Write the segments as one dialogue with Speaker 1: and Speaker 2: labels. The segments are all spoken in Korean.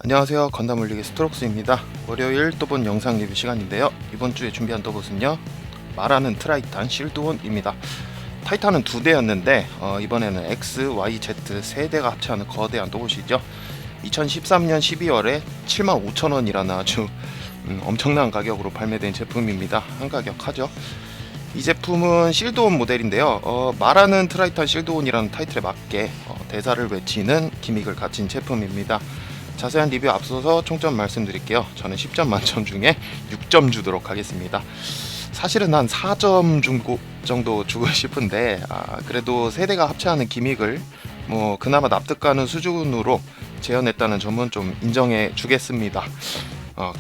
Speaker 1: 안녕하세요, 건담올리기 스트록스입니다. 월요일 또봇 영상 리뷰 시간인데요. 이번 주에 준비한 또봇은요, 말하는 트라이탄 실드온입니다. 타이탄은 두 대였는데 이번에는 X, Y, Z 세 대가 합체하는 거대한 또봇이죠. 2013년 12월에 75,000원이라는 아주 엄청난 가격으로 발매된 제품입니다. 한가격하죠. 이 제품은 실드온 모델인데요. 말하는 트라이탄 실드온이라는 타이틀에 맞게 대사를 외치는 기믹을 갖춘 제품입니다. 자세한 리뷰 앞서서 총점 말씀드릴게요. 저는 10점 만점 중에 6점 주도록 하겠습니다. 사실은 한 4점 정도 주고 싶은데 그래도 세대가 합체하는 기믹을 그나마 납득가는 수준으로 재현했다는 점은 좀 인정해 주겠습니다.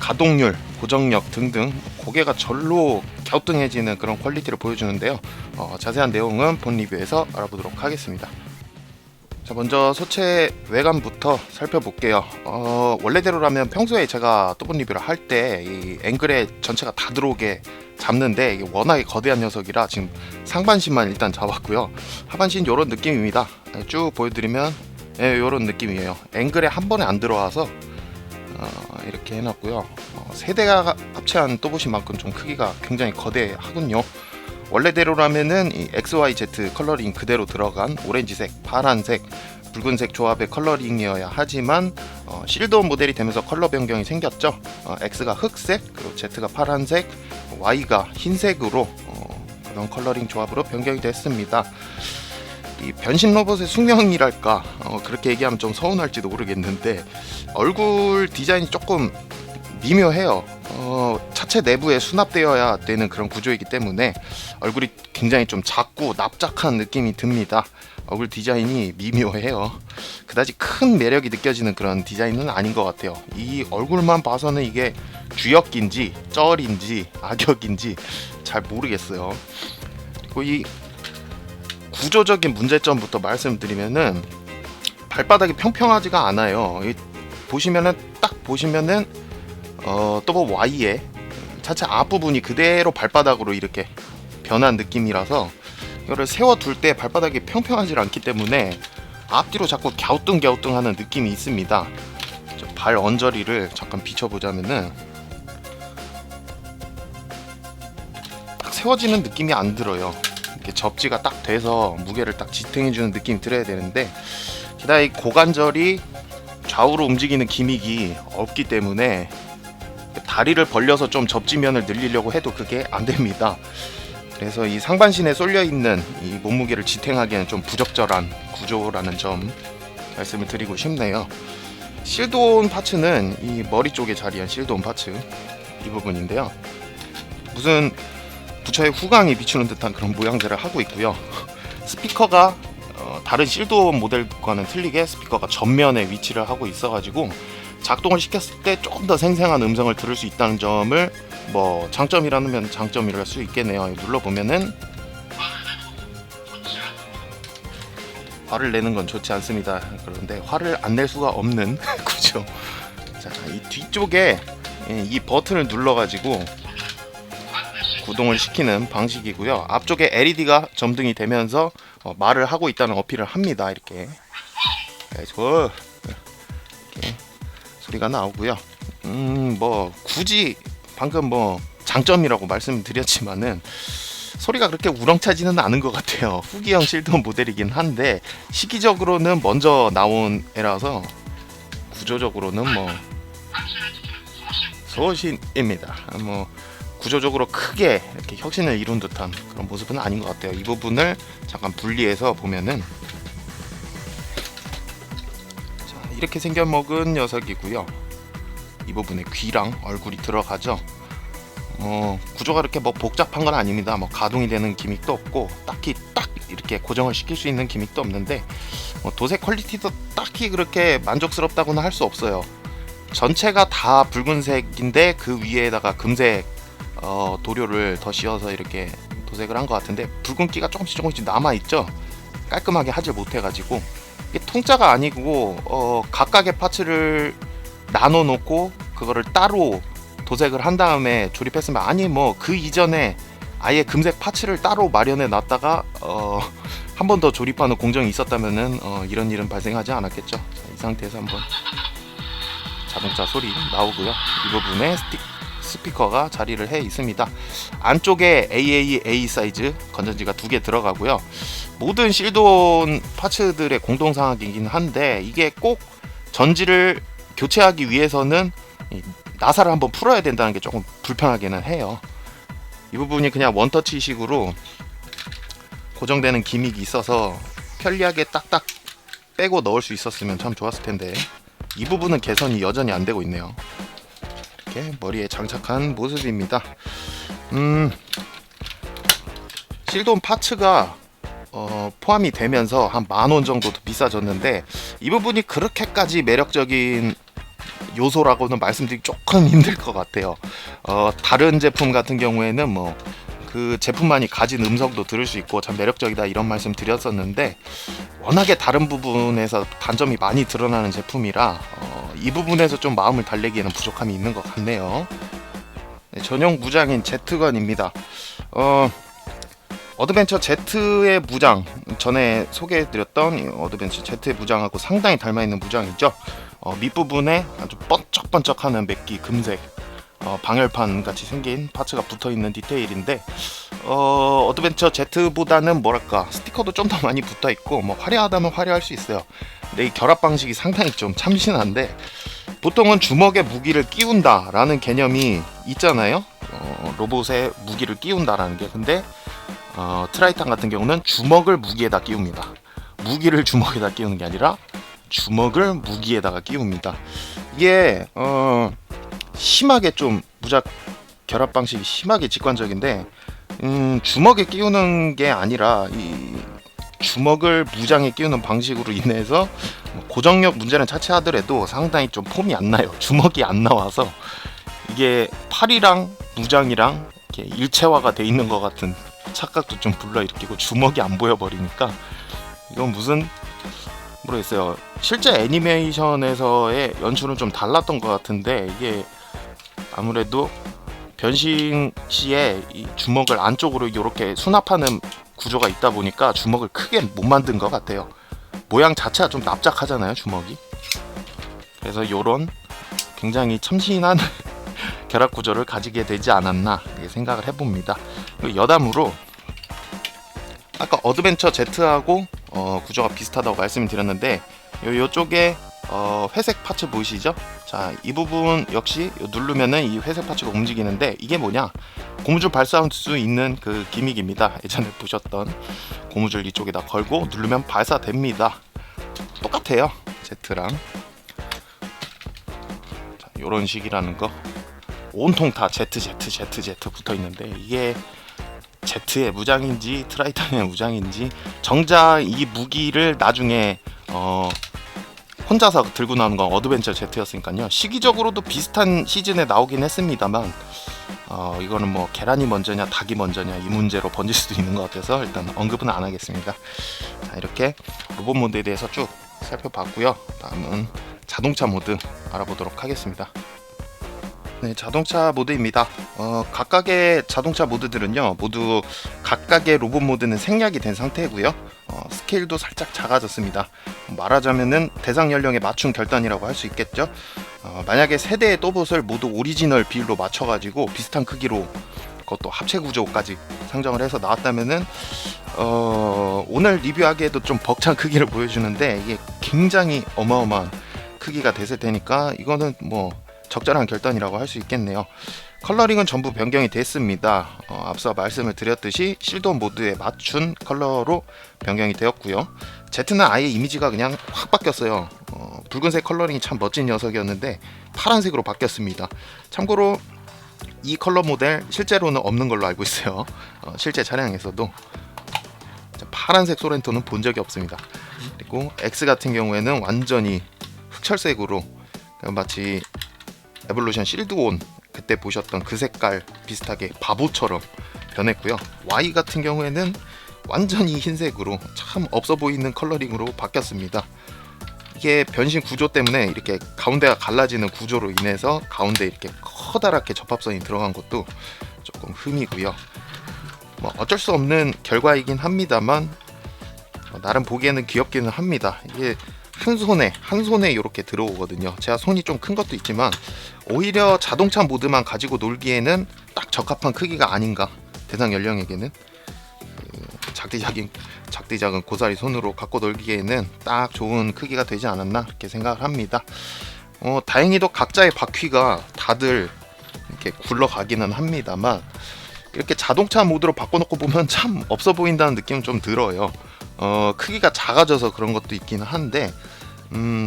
Speaker 1: 가동률, 고정력 등등 고개가 절로 갸우뚱해지는 그런 퀄리티를 보여주는데요. 자세한 내용은 본 리뷰에서 알아보도록 하겠습니다. 자, 먼저 소체 외관부터 살펴볼게요. 원래대로라면 평소에 제가 또봇 리뷰를 할 때 이 앵글에 전체가 다 들어오게 잡는데 이게 워낙에 거대한 녀석이라 지금 상반신만 일단 잡았고요. 하반신 요런 느낌입니다. 쭉 보여드리면 요런 느낌이에요. 앵글에 한 번에 안 들어와서 이렇게 해놨고요. 세대가 합체한 또봇인 만큼 좀 크기가 굉장히 거대하군요. 원래대로라면은 이 XYZ 컬러링 그대로 들어간 오렌지색, 파란색, 붉은색 조합의 컬러링이어야 하지만 실드온 모델이 되면서 컬러 변경이 생겼죠. X가 흑색, 그리고 Z가 파란색, Y가 흰색으로 그런 컬러링 조합으로 변경이 됐습니다. 이 변신 로봇의 숙명이랄까 그렇게 얘기하면 좀 서운할지도 모르겠는데 얼굴 디자인이 조금 미묘해요. 차체 내부에 수납되어야 되는 그런 구조이기 때문에 얼굴이 굉장히 좀 작고 납작한 느낌이 듭니다. 얼굴 디자인이 미묘해요. 그다지 큰 매력이 느껴지는 그런 디자인은 아닌 것 같아요. 이 얼굴만 봐서는 이게 쥐역인지 쩔인지 악역인지 잘 모르겠어요. 그리고 이 구조적인 문제점부터 말씀드리면은 발바닥이 평평하지가 않아요. 딱 보시면은 또봇 Y의 차체 앞부분이 그대로 발바닥으로 이렇게 변한 느낌이라서 이거를 세워둘 때 발바닥이 평평하지 않기 때문에 앞뒤로 자꾸 갸우뚱갸우뚱하는 느낌이 있습니다. 발 언저리를 잠깐 비춰보자면은 딱 세워지는 느낌이 안 들어요. 이렇게 접지가 딱 돼서 무게를 딱 지탱해주는 느낌이 들어야 되는데 게다가 이 고관절이 좌우로 움직이는 기믹이 없기 때문에 다리를 벌려서 좀 접지면을 늘리려고 해도 그게 안 됩니다. 그래서 이 상반신에 쏠려 있는 이 몸무게를 지탱하기에는 좀 부적절한 구조라는 점 말씀을 드리고 싶네요. 실드온 파츠는 이 머리 쪽에 자리한 실드온 파츠 이 부분인데요. 무슨 부처의 후광이 비추는 듯한 그런 모양새를 하고 있고요. 스피커가 다른 실드온 모델과는 틀리게 스피커가 전면에 위치를 하고 있어가지고 작동을 시켰을 때 조금 더 생생한 음성을 들을 수 있다는 점을 장점이라면 장점이랄 수 있겠네요. 눌러보면은 화를 내는 건 좋지 않습니다. 그런데 화를 안 낼 수가 없는 구조. 자, 이 뒤쪽에 이 버튼을 눌러가지고 구동을 시키는 방식이고요. 앞쪽에 LED가 점등이 되면서 말을 하고 있다는 어필을 합니다. 이렇게 소리가 나오고요. 굳이 방금 장점이라고 말씀드렸지만은 소리가 그렇게 우렁차지는 않은 것 같아요. 후기형 실드온 모델이긴 한데 시기적으로는 먼저 나온 애라서 구조적으로는 소신입니다. 구조적으로 크게 이렇게 혁신을 이룬 듯한 그런 모습은 아닌 것 같아요. 이 부분을 잠깐 분리해서 보면은 이렇게 생겨먹은 녀석이고요. 이 부분에 귀랑 얼굴이 들어가죠. 구조가 그렇게 복잡한 건 아닙니다. 가동이 되는 기믹도 없고 딱히 딱 이렇게 고정을 시킬 수 있는 기믹도 없는데 도색 퀄리티도 딱히 그렇게 만족스럽다고는 할 수 없어요. 전체가 다 붉은색인데 그 위에다가 금색 도료를 더 씌워서 이렇게 도색을 한 것 같은데 붉은기가 조금씩 남아있죠. 깔끔하게 하질 못해가지고 이게 통짜가 아니고 각각의 파츠를 나눠 놓고 그거를 따로 도색을 한 다음에 조립했으면 그 이전에 아예 금색 파츠를 따로 마련해 놨다가 한 번 더 조립하는 공정이 있었다면은 이런 일은 발생하지 않았겠죠. 자, 이 상태에서 한번 자동차 소리 나오고요. 이 부분에 스피커가 자리를 해 있습니다. 안쪽에 AAA 사이즈 건전지가 2개 들어가고요. 모든 실드온 파츠들의 공동사항이긴 한데 이게 꼭 전지를 교체하기 위해서는 나사를 한번 풀어야 된다는 게 조금 불편하기는 해요. 이 부분이 그냥 원터치식으로 고정되는 기믹이 있어서 편리하게 딱딱 빼고 넣을 수 있었으면 참 좋았을 텐데 이 부분은 개선이 여전히 안 되고 있네요. 이렇게 머리에 장착한 모습입니다. 실드온 파츠가 포함이 되면서 한 10,000원 정도 더 비싸졌는데 이 부분이 그렇게까지 매력적인 요소라고는 말씀드리기 조금 힘들 것 같아요. 다른 제품 같은 경우에는 뭐 그 제품만이 가진 음성도 들을 수 있고 참 매력적이다 이런 말씀 드렸었는데 워낙에 다른 부분에서 단점이 많이 드러나는 제품이라 이 부분에서 좀 마음을 달래기에는 부족함이 있는 것 같네요. 네, 전용 무장인 Z건입니다. 어드벤처 Z의 무장, 전에 소개해드렸던 어드벤처 Z의 무장하고 상당히 닮아있는 무장이죠. 밑부분에 아주 번쩍번쩍하는 맥기 금색 방열판 같이 생긴 파츠가 붙어있는 디테일인데 어드벤처 Z보다는 뭐랄까 스티커도 좀 더 많이 붙어있고 뭐 화려하다면 화려할 수 있어요. 근데 이 결합 방식이 상당히 좀 참신한데 보통은 주먹에 무기를 끼운다 라는 개념이 있잖아요. 로봇에 무기를 끼운다라는 게. 근데 트라이탄 같은 경우는 주먹을 무기에다 끼웁니다. 무기를 주먹에다 끼우는 게 아니라 주먹을 무기에다가 끼웁니다. 이게 심하게 좀 무작 결합 방식이 심하게 직관적인데 주먹에 끼우는 게 아니라 이 주먹을 무장에 끼우는 방식으로 인해서 고정력 문제는 차치하더라도 상당히 좀 폼이 안 나요. 주먹이 안 나와서 이게 팔이랑 무장이랑 이렇게 일체화가 돼 있는 것 같은 착각도 좀 불러일으키고 주먹이 안 보여버리니까 이건 무슨 모르겠어요. 실제 애니메이션에서의 연출은 좀 달랐던 것 같은데 이게 아무래도 변신 시에 이 주먹을 안쪽으로 이렇게 수납하는 구조가 있다 보니까 주먹을 크게 못 만든 것 같아요. 모양 자체가 좀 납작하잖아요, 주먹이. 그래서 이런 굉장히 참신한 결합 구조를 가지게 되지 않았나 생각을 해봅니다. 여담으로 아까 어드벤처 Z하고 구조가 비슷하다고 말씀을 드렸는데 요쪽에 회색 파츠 보이시죠? 자, 이 부분 역시 누르면은 이 회색 파츠가 움직이는데 이게 뭐냐? 고무줄 발사할 수 있는 그 기믹입니다. 예전에 보셨던 고무줄 이쪽에다 걸고 누르면 발사됩니다. 똑같아요, Z랑. 자, 요런 식이라는 거. 온통 다 Z 붙어 있는데 이게 Z의 무장인지 트라이탄의 무장인지 정작 이 무기를 나중에 혼자서 들고 나오는 건 어드벤처 Z였으니까요. 시기적으로도 비슷한 시즌에 나오긴 했습니다만 이거는 뭐 계란이 먼저냐 닭이 먼저냐 이 문제로 번질 수도 있는 것 같아서 일단 언급은 안 하겠습니다. 자, 이렇게 로봇 모드에 대해서 쭉 살펴봤고요. 다음은 자동차 모드 알아보도록 하겠습니다. 네, 자동차 모드입니다. 각각의 자동차 모드들은요 모두 각각의 로봇 모드는 생략이 된 상태고요. 스케일도 살짝 작아졌습니다. 말하자면은 대상 연령에 맞춘 결단이라고 할 수 있겠죠. 만약에 세대의 또봇을 모두 오리지널 비율로 맞춰가지고 비슷한 크기로 그것도 합체 구조까지 상정을 해서 나왔다면은 오늘 리뷰하기에도 좀 벅찬 크기를 보여주는데 이게 굉장히 어마어마한 크기가 됐을 테니까 이거는 뭐 적절한 결단이라고 할 수 있겠네요. 컬러링은 전부 변경이 됐습니다. 앞서 말씀을 드렸듯이 실드온 모드에 맞춘 컬러로 변경이 되었고요. Z는 아예 이미지가 그냥 확 바뀌었어요. 붉은색 컬러링이 참 멋진 녀석이었는데 파란색으로 바뀌었습니다. 참고로 이 컬러 모델 실제로는 없는 걸로 알고 있어요. 실제 차량에서도 파란색 소렌토는 본 적이 없습니다. 그리고 X 같은 경우에는 완전히 흑철색으로 마치 에볼루션 실드온 그때 보셨던 그 색깔 비슷하게 바보처럼 변했고요. Y 같은 경우에는 완전히 흰색으로 참 없어 보이는 컬러링으로 바뀌었습니다. 이게 변신 구조 때문에 이렇게 가운데가 갈라지는 구조로 인해서 가운데 이렇게 커다랗게 접합선이 들어간 것도 조금 흠이고요. 뭐 어쩔 수 없는 결과이긴 합니다만 나름 보기에는 귀엽기는 합니다. 이게 한 손에 이렇게 들어오거든요. 제가 손이 좀 큰 것도 있지만 오히려 자동차 모드만 가지고 놀기에는 딱 적합한 크기가 아닌가. 대상 연령에게는 작디 작은 고사리 손으로 갖고 놀기에는 딱 좋은 크기가 되지 않았나 이렇게 생각을 합니다. 다행히도 각자의 바퀴가 다들 이렇게 굴러가기는 합니다만 이렇게 자동차 모드로 바꿔놓고 보면 참 없어 보인다는 느낌은 좀 들어요. 크기가 작아져서 그런 것도 있기는 한데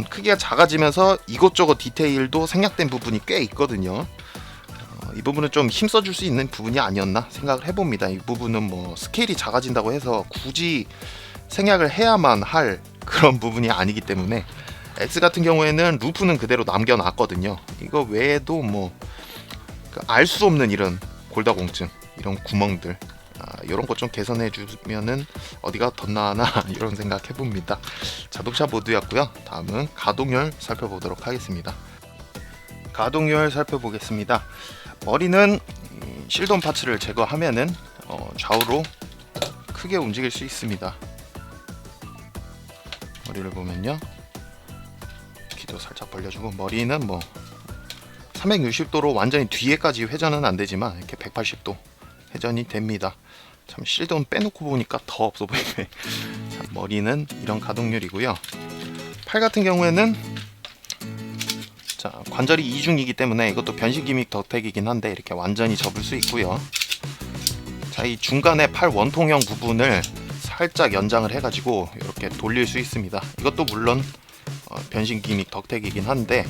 Speaker 1: 크기가 작아지면서 이것저것 디테일도 생략된 부분이 꽤 있거든요. 이 부분은 좀 힘써줄 수 있는 부분이 아니었나 생각을 해봅니다. 이 부분은 뭐 스케일이 작아진다고 해서 굳이 생략을 해야만 할 그런 부분이 아니기 때문에 X 같은 경우에는 루프는 그대로 남겨놨거든요. 이거 외에도 뭐 알 수 없는 이런 골다공증, 이런 구멍들 이런 것 좀 개선해 주면은 어디가 더 나아나 이런 생각 해봅니다. 자동차 모드였고요. 다음은 가동률 살펴보도록 하겠습니다. 가동률 살펴보겠습니다. 머리는 실돈 파츠를 제거하면은 좌우로 크게 움직일 수 있습니다. 머리를 보면요, 귀도 살짝 벌려주고, 머리는 뭐 360도로 완전히 뒤에까지 회전은 안 되지만 이렇게 180도 회전이 됩니다. 참 실돈 빼놓고 보니까 더 없어 보이네. 자, 머리는 이런 가동률이고요. 팔 같은 경우에는 자, 관절이 이중이기 때문에 이것도 변신 기믹 덕택이긴 한데 이렇게 완전히 접을 수 있고요. 자, 이 중간에 팔 원통형 부분을 살짝 연장을 해가지고 이렇게 돌릴 수 있습니다. 이것도 물론 변신 기믹 덕택이긴 한데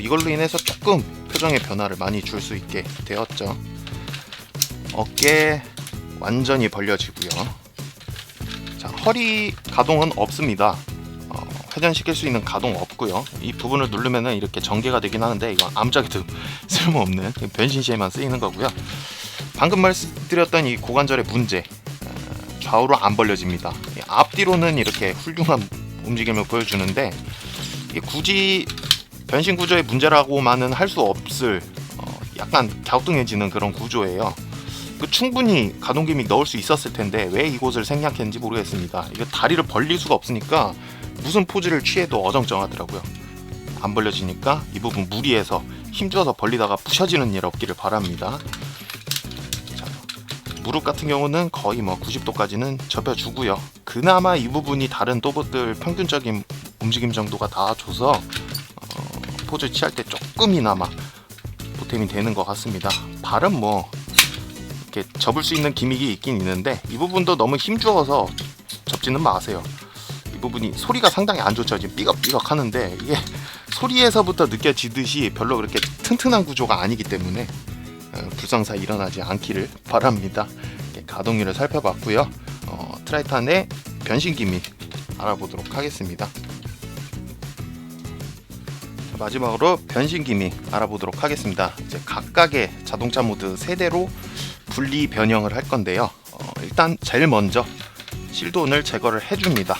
Speaker 1: 이걸로 인해서 조금 표정의 변화를 많이 줄 수 있게 되었죠. 어깨 완전히 벌려지고요. 자, 허리 가동은 없습니다. 회전시킬 수 있는 가동 없고요. 이 부분을 누르면은 이렇게 전개가 되긴 하는데 이건 아무짝에도 쓸모없는 변신 시에만 쓰이는 거고요. 방금 말씀드렸던 이 고관절의 문제, 좌우로 안 벌려집니다. 앞뒤로는 이렇게 훌륭한 움직임을 보여주는데 이게 굳이 변신 구조의 문제라고만은 할 수 없을 약간 갸우뚱해지는 그런 구조예요. 충분히 가동 기믹 넣을 수 있었을 텐데 왜 이곳을 생략했는지 모르겠습니다. 이거 다리를 벌릴 수가 없으니까 무슨 포즈를 취해도 어정쩡하더라고요. 안 벌려지니까 이 부분 무리해서 힘줘서 벌리다가 부셔지는 일 없기를 바랍니다. 자, 무릎 같은 경우는 거의 뭐 90도까지는 접혀주고요. 그나마 이 부분이 다른 또봇들 평균적인 움직임 정도가 다 줘서 포즈 취할 때 조금이나마 보탬이 되는 것 같습니다. 발은 뭐 이렇게 접을 수 있는 기믹이 있긴 있는데 이 부분도 너무 힘주어서 접지는 마세요. 이 부분이 소리가 상당히 안 좋죠. 지금 삐걱삐걱 하는데 이게 소리에서부터 느껴지듯이 별로 그렇게 튼튼한 구조가 아니기 때문에 불상사 일어나지 않기를 바랍니다. 가동률을 살펴봤고요. 트라이탄의 변신 기믹 알아보도록 하겠습니다. 마지막으로 변신 기믹 알아보도록 하겠습니다. 이제 각각의 자동차 모드 세대로 분리 변형을 할 건데요. 일단 제일 먼저 실돈을 제거를 해줍니다.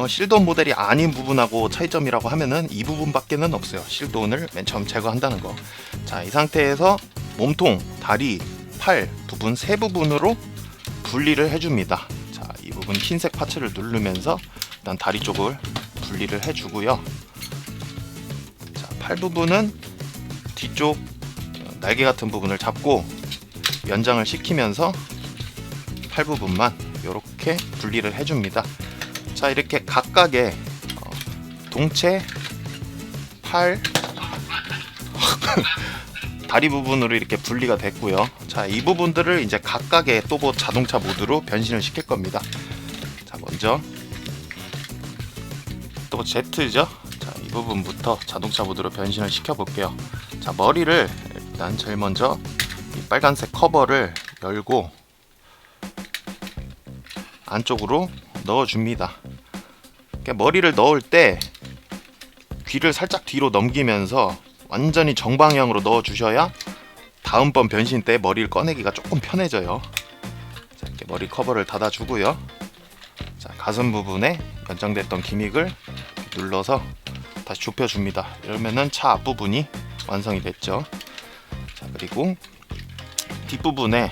Speaker 1: 실돈 모델이 아닌 부분하고 차이점이라고 하면은 이 부분밖에는 없어요. 실돈을 맨 처음 제거한다는 거. 자, 이 상태에서 몸통, 다리, 팔 부분 세 부분으로 분리를 해줍니다. 자, 이 부분 흰색 파츠를 누르면서 일단 다리 쪽을 분리를 해주고요. 자, 팔 부분은 뒤쪽 날개 같은 부분을 잡고 연장을 시키면서 팔 부분만 이렇게 분리를 해줍니다. 자, 이렇게 각각의 동체, 팔, 다리 부분으로 이렇게 분리가 됐고요. 자, 이 부분들을 이제 각각의 또봇 자동차 모드로 변신을 시킬 겁니다. 자, 먼저 또봇 Z죠. 자, 이 부분부터 자동차 모드로 변신을 시켜 볼게요. 자, 머리를 일단 제일 먼저 이 빨간색 커버를 열고 안쪽으로 넣어줍니다. 머리를 넣을 때 귀를 살짝 뒤로 넘기면서 완전히 정방향으로 넣어주셔야 다음번 변신 때 머리를 꺼내기가 조금 편해져요. 자, 이렇게 머리 커버를 닫아주고요. 자, 가슴 부분에 연장됐던 기믹을 눌러서 다시 좁혀줍니다. 이러면은 차 앞부분이 완성이 됐죠. 자, 그리고 뒷부분에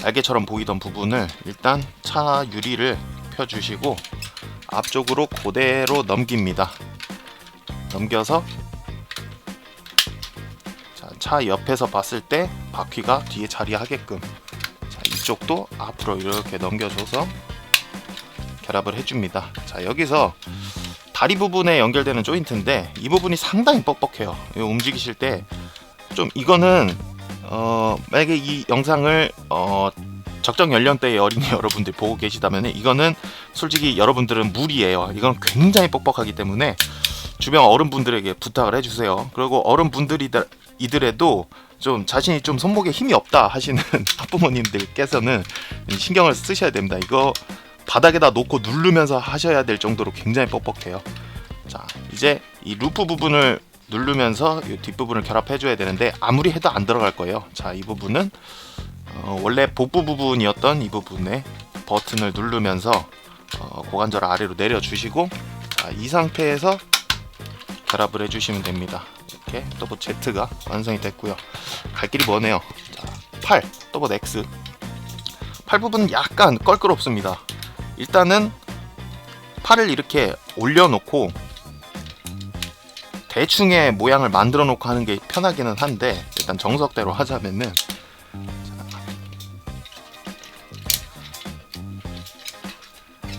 Speaker 1: 날개처럼 보이던 부분을 일단 차 유리를 펴주시고 앞쪽으로 그대로 넘깁니다. 넘겨서 차 옆에서 봤을 때 바퀴가 뒤에 자리하게끔, 자, 이쪽도 앞으로 이렇게 넘겨줘서 결합을 해줍니다. 자, 여기서 다리 부분에 연결되는 조인트인데 이 부분이 상당히 뻑뻑해요. 이거 움직이실 때 좀, 이거는 만약에 이 영상을 적정 연령대의 어린이 여러분들 보고 계시다면 이거는 솔직히 여러분들은 무리예요. 이건 굉장히 뻑뻑하기 때문에 주변 어른분들에게 부탁을 해주세요. 그리고 어른분들이더라도 좀 자신이 좀 손목에 힘이 없다 하시는 학부모님들께서는 신경을 쓰셔야 됩니다. 이거 바닥에다 놓고 누르면서 하셔야 될 정도로 굉장히 뻑뻑해요. 자, 이제 이 루프 부분을 누르면서 이 뒷부분을 결합해 줘야 되는데 아무리 해도 안 들어갈 거예요. 자, 이 부분은 원래 복부 부분이었던 이 부분에 버튼을 누르면서 고관절 아래로 내려 주시고, 자, 이 상태에서 결합을 해 주시면 됩니다. 이렇게 또봇 Z가 완성이 됐고요. 갈 길이 머네요. 자, 팔, 또봇 X. 팔 부분은 약간 껄끄럽습니다. 일단은 팔을 이렇게 올려놓고 대충의 모양을 만들어 놓고 하는 게 편하기는 한데, 일단 정석대로 하자면은,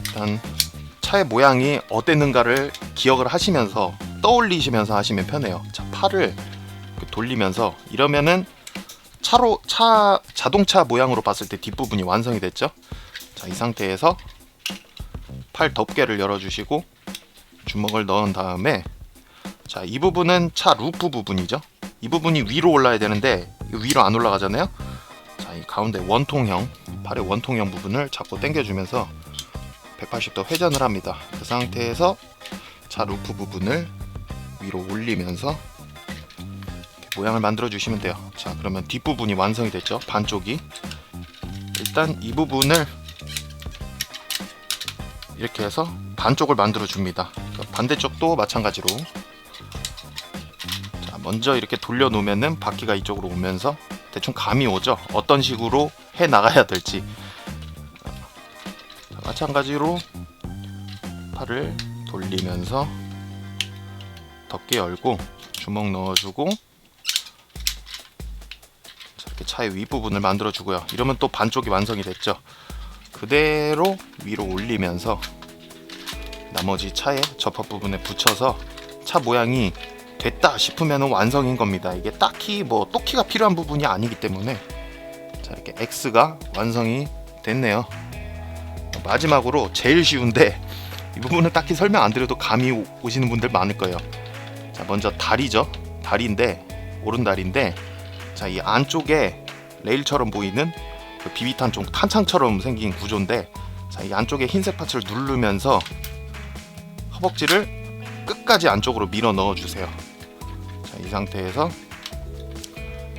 Speaker 1: 일단 차의 모양이 어땠는가를 기억을 하시면서 떠올리시면서 하시면 편해요. 자, 팔을 돌리면서 이러면은 자동차 모양으로 봤을 때 뒷부분이 완성이 됐죠. 자, 이 상태에서 팔 덮개를 열어주시고 주먹을 넣은 다음에, 자, 이 부분은 차 루프 부분이죠. 이 부분이 위로 올라야 되는데 위로 안 올라가잖아요. 자, 이 가운데 원통형, 팔의 원통형 부분을 잡고 당겨주면서 180도 회전을 합니다. 그 상태에서 차 루프 부분을 위로 올리면서 모양을 만들어 주시면 돼요. 자, 그러면 뒷부분이 완성이 됐죠. 반쪽이. 일단 이 부분을 이렇게 해서 반쪽을 만들어 줍니다. 반대쪽도 마찬가지로, 자, 먼저 이렇게 돌려 놓으면은 바퀴가 이쪽으로 오면서 대충 감이 오죠. 어떤 식으로 해 나가야 될지. 자, 마찬가지로 팔을 돌리면서 덮개 열고 주먹 넣어주고, 이렇게 차의 윗부분을 만들어 주고요. 이러면 또 반쪽이 완성이 됐죠. 그대로 위로 올리면서 나머지 차의 접합 부분에 붙여서 차 모양이 됐다 싶으면 완성인 겁니다. 이게 딱히 뭐 또키가 필요한 부분이 아니기 때문에. 자, 이렇게 X가 완성이 됐네요. 마지막으로 제일 쉬운데 이 부분은 딱히 설명 안 드려도 감이 오시는 분들 많을 거예요. 자, 먼저 다리죠. 다리인데, 오른다리인데, 자, 이 안쪽에 레일처럼 보이는 그 비비탄 쪽 탄창처럼 생긴 구조인데, 자, 이 안쪽에 흰색 파츠를 누르면서 허벅지를 끝까지 안쪽으로 밀어 넣어 주세요. 자, 이 상태에서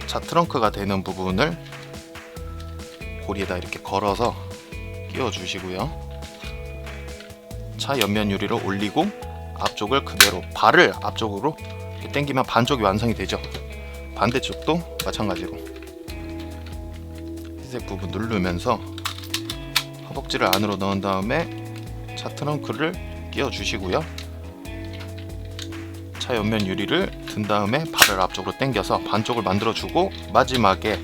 Speaker 1: 차 트렁크가 되는 부분을 고리에다 이렇게 걸어서 끼워 주시고요. 차 옆면 유리를 올리고 앞쪽을 그대로, 발을 앞쪽으로 이렇게 당기면 반쪽이 완성이 되죠. 반대쪽도 마찬가지로 흰색 부분 누르면서 허벅지를 안으로 넣은 다음에 차 트렁크를 끼워 주시고요. 차 옆면 유리를 든 다음에 발을 앞쪽으로 당겨서 반쪽을 만들어 주고 마지막에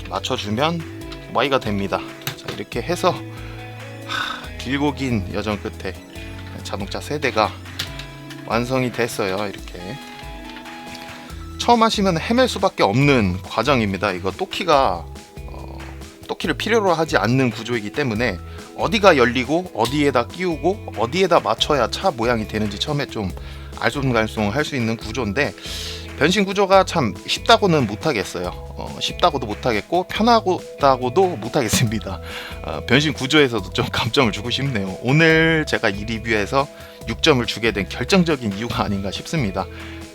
Speaker 1: 맞춰주면 Y가 됩니다. 자, 이렇게 해서 길고 긴 여정 끝에 자동차 세대가 완성이 됐어요. 이렇게 처음 하시면 헤맬 수밖에 없는 과정입니다. 이거 또키를 필요로 하지 않는 구조이기 때문에 어디가 열리고 어디에다 끼우고 어디에다 맞춰야 차 모양이 되는지 처음에 좀 알쏭달쏭 할 수 있는 구조인데, 변신 구조가 참 쉽다고는 못하겠어요. 쉽다고도 못하겠고 편하다고도 못하겠습니다. 변신 구조에서도 좀 감점을 주고 싶네요. 오늘 제가 이 리뷰에서 6점을 주게 된 결정적인 이유가 아닌가 싶습니다.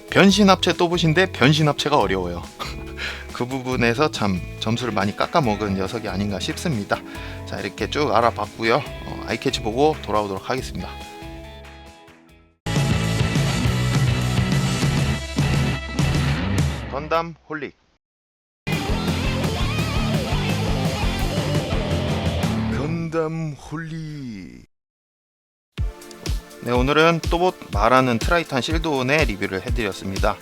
Speaker 1: 변신 합체 또 보신데 변신 합체가 어려워요. 그 부분에서 참 점수를 많이 깎아먹은 녀석이 아닌가 싶습니다. 자, 이렇게 쭉 알아봤고요. 아이캐치 보고 돌아오도록 하겠습니다. 건담 홀릭. 건담 홀릭. 네, 오늘은 또봇 말하는 트라이탄 실드온의 리뷰를 해드렸습니다.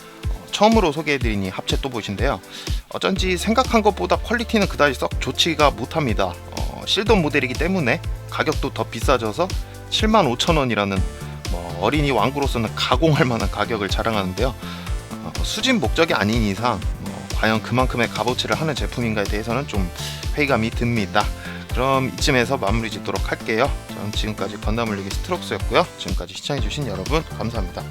Speaker 1: 처음으로 소개해드리니 합체 또봇인데요. 어쩐지 생각한 것보다 퀄리티는 그다지 썩 좋지가 못합니다. 실드온 모델이기 때문에 가격도 더 비싸져서 75,000원이라는 어린이 왕구로서는 가공할 만한 가격을 자랑하는데요. 수집 목적이 아닌 이상 과연 그만큼의 값어치를 하는 제품인가에 대해서는 좀 회의감이 듭니다. 그럼 이쯤에서 마무리 짓도록 할게요. 저는 지금까지 건담을리기 스트록스였고요. 지금까지 시청해주신 여러분 감사합니다.